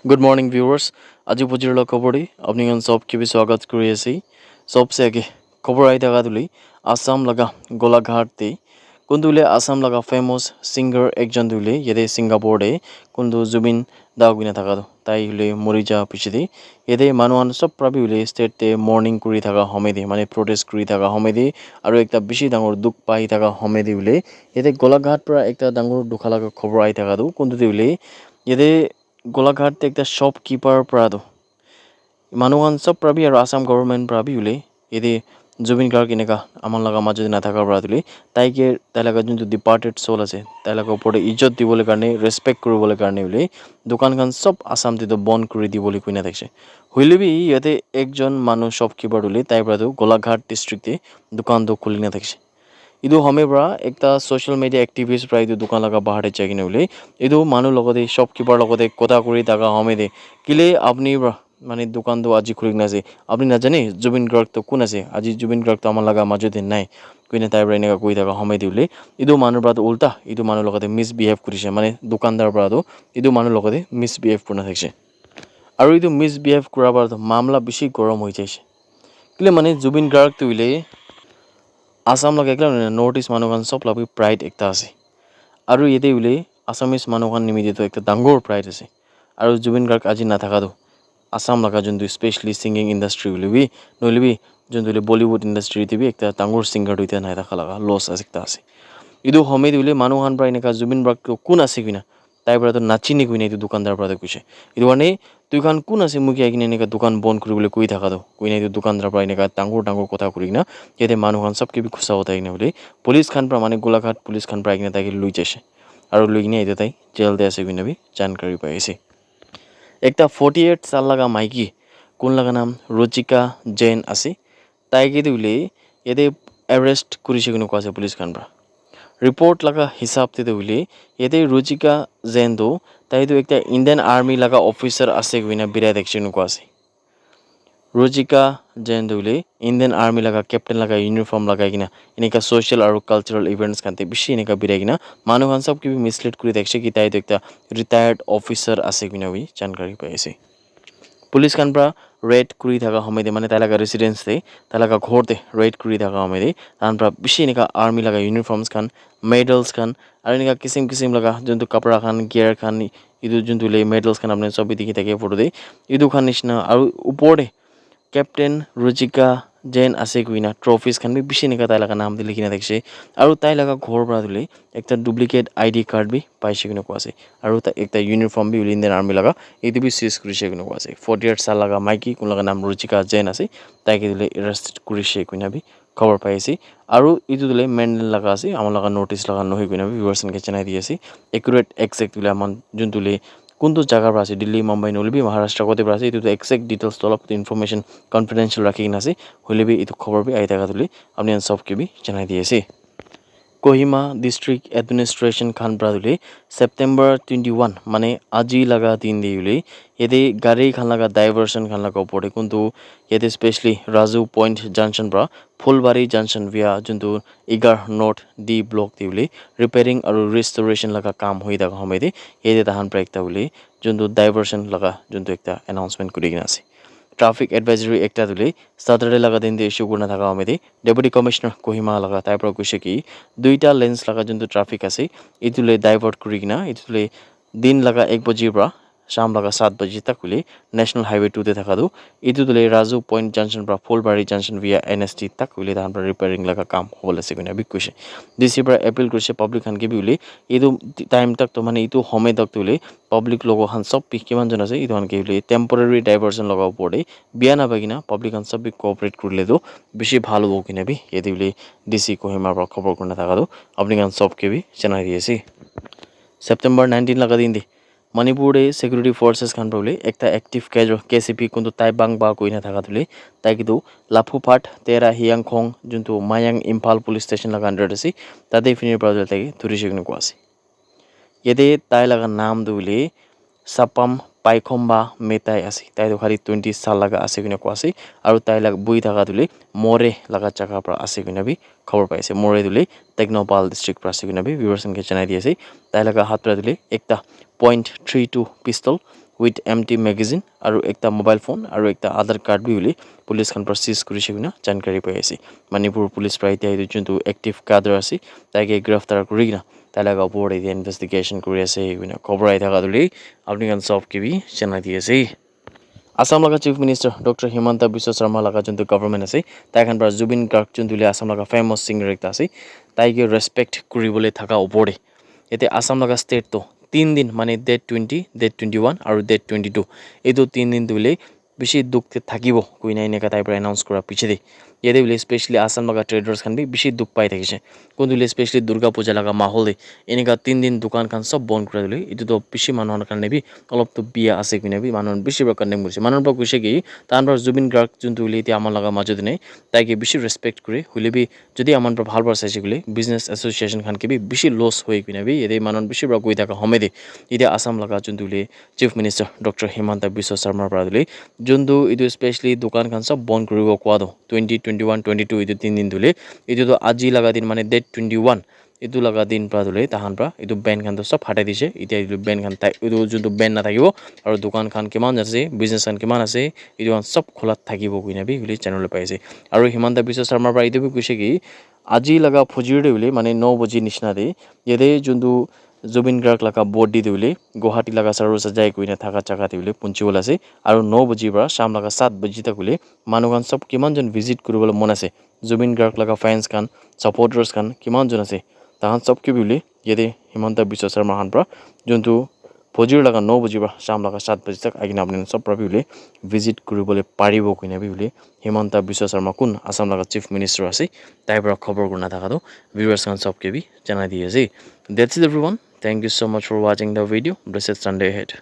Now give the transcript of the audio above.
Good morning viewers আজি পজিৰল খবৰি আপনিগন সব কি স্বাগত কৰি আছি सबसे आगे खबर आई থাকা তুলি আসাম লাগা গোলাঘাট তে কোনদুলে আসাম লাগা ফেমাস সিঙ্গার একজন দুলে ইয়ে সিঙ্গাপুরে কোনদু জুবিন দাওগিনা থাকা তাই হলে মরি যা পিছিয়ে এতে মানুয়ান সব প্রাবি হলে স্টেট তে মর্নিং করি থাকা হমেদি মানে প্রোটেস্ট করি থাকা হমেদি আর একটা বেশি ডাঙর দুঃখ পাই থাকা হমেদি হলে এতে গোলাঘাট পৰা একটা ডাঙর দুখা লাগা খবর আই থাকা কোনদু হলে এতে গোলাঘাট একটা শপকিপার পরাদো মানুহান সব প্রাবি আর আসাম গভর্নমেন্ট প্রাবি উলে এদে জুবিন গার্গ এনেকা আমার লাগা মাঝে না থাকার পরা তুলি তাইকে তাই লাগা যোনটো ডিপার্টেড সোল আছে তাই লাগা ওপরে ইজ্জত দিবলৈ কাৰণে ৰেসপেক্ট কৰিবলৈ কাৰণে উলে দোকানখান সব আসাম তে বন্ধ করে দিবলৈ কইনা থাকছে হইলে বি ইয়াতে একজন মানুষ শপকিপার উলে তাই পরাদো গোলাঘাট ডিস্ট্রিক্টে দোকান তো খুলি না থাকছে ಇದು ಹಮೆ ಬ್ರಾ একটা সোশ্যাল মিডিয়া অ্যাক্টিভিস্ট প্রায় ಇದು দোকান লাগা বাহারে চাই কিনে উলে ಇದು মানুহ লগতে শপকিপার লগতে কথা কৰি থাকা হমে দে কিলে আপনি মানে দোকান তো আজি খুলি না আছে আপনি না জানে জুবিন গার্গ তো কোন আছে আজি জুবিন গার্গ তো আমার লাগা মাজতে নাই কইনা তাই ব্রা এনেকা কই থাকা হমে দিলে ಇದು মানুহ ব্রা তো উল্টা ಇದು মানুহ লগতে মিসবিহেভ কৰিছে মানে দোকানদাৰ ব্ৰা তো ಇದು মানুহ লগতে মিসবিহেভ কৰি থাকছে আৰু ಇದು মিসবিহেভ কৰাৰ পৰা মামলা বেছি গৰম হৈ যাইছে কিলে মানে জুবিন গার্গ তুইলে আসাম লাগে একলা নর্থ ইস্ট মানুষখান সব লাগি প্রাইড একটা আছে আৰু এতে উলে আসামিজ মানুষখান নিমিত্তে একটা ডাঙৰ প্ৰাইড আছে আৰু জুবিন গার্গ আজি না থাকাতো আসাম লাগা যোনটো স্পেশালি সিঙ্গিং ইন্ডাস্ট্রি উলিবি নলিবি যোনটো বলিউড ইন্ডাস্ট্রিতে বি একটা ডাঙৰ সিঙ্গার দুইটা নাই থাকা লাগা লস আছে একটা আছে ইদু হমে দিলে মানুষখান প্রায় এনেকা জুবিন গার্গ কোন আছে কিনা তাই পৰা তো নাচিনি কইনা এইটো দোকানদাৰ পৰা কৈছে এইটো মানে তুই খান কোন আছে মুখে আইকিনে এনেকা দোকান বন্ধ কৰিবলৈ কৈ থাকা তো কইনা এইটো দোকানদাৰ পৰা এনেকা ডাঙৰ ডাঙৰ কথা কৰি কিনা ইয়াতে মানুহখান সব কিবি খুচা হতা কিনা বুলি পুলিচ খান পৰা মানে গোলাঘাট পুলিচ খান পৰা কিনা তাইকে লৈ যাইছে আৰু লৈ কিনে এইটো তাই জেলতে আছে কিনা বি জানকাৰী পাইছে একটা 48 সাল লাগা মাইকি কোন লাগা নাম রুচিকা জৈন আছে তাইকে দিলে এতে অ্যারেস্ট করেছে কিনা কোয়াছে পুলিশ খান পৰা রিপোর্ট লাগা হিসাব তে দিলে এতে রুচিকা জৈন তো তাই তো একটা ইন্ডিয়ান আর্মি লাগা অফিসার আছে কিনা বিরা দেখছে কিনা কোয়াছে রুচিকা জৈন দিলে ইন্ডিয়ান আর্মি লাগা ক্যাপ্টেন লাগা ইউনিফর্ম লাগাই কিনা এনেকা সোশ্যাল আর কালচারাল ইভেন্টস খানতে বেশি এনেকা বিরাই কিনা মানুষখান সব কিবি মিসলিড করে দেখছে কি তাই তো একটা রিটায়ার্ড অফিসার আছে কিনা ওই জানকারি পাইছে পুলিশ খান পৰা ৰেড কৰি থাকা সময়তে মানে তাই লাগা ৰেসিডেন্সতে তাই লাগা ঘৰতে ৰেড কৰি থাকা সময়তে তান পৰা বেশি এনেকা আৰ্মি লাগা ইউনিফৰ্মস খান মেডেলস খান আৰু এনেকা কিসিম কিসিম লাগা যোনটো কাপড়া খান গিয়ার খান ইদু যোনটো লে মেডেলস খান আপনি সব দেখি থাকে ফটো দে ইদু খান নিচিনা আৰু ওপৰতে ক্যাপ্টেন রুচিকা জৈন আছে কিনা ট্রফিজ খান বি বেশি এনেকা তাই লাগা নাম দিলে কিনা দেখছে আৰু তাই লাগা ঘৰ পৰা দিলে একটা ডুপ্লিকেট আইডি কাৰ্ড বি পাইছে কিনা কোয়াছে আৰু একটা ইউনিফৰ্ম বি ইন্ডিয়ান আৰ্মি লাগা এইটো বি সিজ কৰিছে কিনা কোয়াছে 48 সাল লাগা মাইকি কোন লাগা নাম ৰুচিকা জৈন আছে তাইকে দিলে এৰেস্ট কৰিছে কিনা বি খবৰ পাইছি আৰু ইটো দিলে মেন্ডেল লাগা আছে আমার লাগা নোটিস লাগা নহয় কিনা বি ভিউয়ার্সকে জানাই দি আছে একুরেট এক্সাক্ট দিলে আমার যোনটোলে কোনটো জায়গাৰ পৰা আছে দিল্লী মুম্বাই নলিবি মহাৰাষ্ট্ৰ কতে পৰা আছে এইটো এক্সাক্ট ডিটেইলস অলপ ইনফৰমেশন কনফিডেন্সিয়াল ৰাখি কিনা আছে হইলেবি এইটো খবৰ বি আই থাকা তুলি আপনি সব কি বি জানাই দি আছে কোহিমা ডিস্ট্রিক্ট এডমিনিস্ট্রেশন খান প্রাদুলি সেপ্টেম্বর 21 মানে আজি লাগা 3 দিউলি এতে গাড়ি খান লাগা ডাইভারশন খান লাগা উপরে কিন্তু এতে স্পেশালি রাজু পয়েন্ট জংশন পৰা ফুলবাড়ি জংশন ভিয়া যোনটো ইগার নর্থ ডি ব্লক দিউলি রিপেয়ারিং আর রিস্টোরেশন লাগা কাম হই থাকা সময়তে এতে তাহান প্রা একটা উলি যোনটো ডাইভারশন লাগা যোনটো একটা অ্যানাউন্সমেন্ট কৰি কিনা আছে ট্রাফিক এডভাইজরি একটা দিলে স্যাটারডে লাগা দিন দিয়ে ইস্যু করে থাকা হমেদি ডেপুটি কমিশনার কোহিমা লাগা তারপর কৈছে কি দুইটা লেন্স লাগা যোনটো ট্রাফিক আছে ইতুলে ডাইভার্ট কৰি কিনা ইতুলে দিন লাগা 1 বজিৰ পৰা शाम लगा 7 बजे तक हुले नेशनल हाईवे 2 ते थका दो इतु दुले राजू पॉइंट जंक्शन पर फुलबाड़ी जंक्शन विया एनएसटी तक हुले धान पर रिपेयरिंग लगा काम होले से कोना बिकुसे दिसी पर अपील करसे पब्लिक खान के भी हुले इतु टाइम तक तो माने इतु हमे तक हुले पब्लिक लोगो खान सब किमान जन আছে इतु खान के हुले टेम्परेरी डाइवर्सन लगाव पड़े बिया ना बगिना पब्लिक खान सब भी कोऑपरेट करले दो बेसी ভালো हो किने भी यदि हुले डीसी कोहिमा पर खबर करना থাকা दो अपनी खान सब के भी জানাই দিয়েছি সেপ্টেম্বর 19 लगा दिन दी মণিপুরে সিকিউরিটি ফোর্সেস খান প্রবলে একটা অ্যাক্টিভ কেসিপি কিন্তু তাই বাংবা কই না থাকা তুলে তাই কিন্তু লাফুফাট তেরা হিয়াংখং যোনটো মায়াং ইম্ফাল পুলিশ স্টেশন লাগা আন্ডার আছে তাতে ফিনির প্রজেক্ট থেকে ধরিছে কিনে কোয়াছে এতে তাই লাগা নাম দুলে সাপাম পাইখম্বা মেতাই আছে তাই তো খালি 20 সাল লাগা আছে কিনে কোয়াছে আৰু তাই লাগ বই থাকা তুলে মোৰে লাগা জায়গা পৰা আছে কিনে বি খবৰ পাইছে মোৰে দুলে টেকনোপাল ডিস্ট্ৰিক্ট পৰা আছে কিনে বি ভিউয়াৰ্সকে জানাই দিয়েছে তাই লাগা হাত পৰা দিলে একটা .32 পিস্তল উইথ এমটি মেগাজিন আৰু একটা মোবাইল ফোন আৰু একটা আধাৰ কাৰ্ড বি বুলি পুলিচ খান পৰা সিজ কৰিছে কিনা জানকাৰী পাই আছে মণিপুৰ পুলিচ প্ৰায় এতিয়া যোনটো এক্টিভ কাডাৰ আছে তাকে গ্ৰেফতাৰ কৰি কিনা তাইলাগা ওপৰত এতিয়া ইনভেষ্টিগেশ্যন কৰি আছে কিনা খবৰ আহি থকা তুলি আপুনি কান সব কিবি জনাই দি আছে Assam laga chief minister Dr. Himanta Biswa Sarma laga juntu government ase tai khan para Zubin Garg juntu le Assam laga famous singer ekta ase tai ge respect kuribole thaka opore ete Assam laga state to 3 din mane date 20 date 21 aru date 22 edu 3 din dule bishi duk thakibo kuina ineka tai para announce kora pichede yede bile especially Assam laga traders khan bi bishi duk pai thakise kondule especially Durga Puja laga mahol de eneka 3 din dukan khan sob bon kora dile etu to bishi manhon khan bi olop to biya ase kuina bi manhon bishi ba kandem kurse manhon ba kuise ki tan par Zubin Garg juntu le ti amar laga majud ne tai ke bishi respect kore hule bi jodi amon par bhal bar saise gule business association khan ke bi bishi loss hoi kuina bi yede manhon bishi ba koi thaka homede ide Assam laga juntu le chief minister Dr. Himanta Biswa Sarma para dile juntu edu especially dukan khan sob bon koribo kwa do 2021 22 edu 3 din dule edu to aji laga din mane date 21 edu laga din pra dule tahan pra edu ban khan to sob hatai dise etia edu ban khan tai edu juntu ban na thakibo aru dukan khan kiman ase business khan kiman ase edu khan sob khola thakibo kuina bi hule channel le paise aru Himanta Biswa Sarma pra edu bi kuise ki aji laga phujir de hule mane 9 baji nishna de yede juntu Zubin Garg laga body de hule Guwahati laga saru sajai kuina thaka chaka de hule punchiwol ase aru 9 baji pra sham laga 7 baji tak hule manu khan sob kiman jon visit kuribole mon ase Zubin Garg laga fans khan supporters khan kiman jon ase tahan sob ki bile yede Himanta Biswa Sarma han pra juntu phojir laga 9 baji pra sham laga 7 baji tak agina apni sob pra bile visit kuribole paribo kuina bile Himanta Biswa Sarma kun Assam laga chief minister ase tai pra khobor kurna thaka do viewers khan sob ke bi janai di ase that's it everyone thank you so much for watching the video blessed Sunday ahead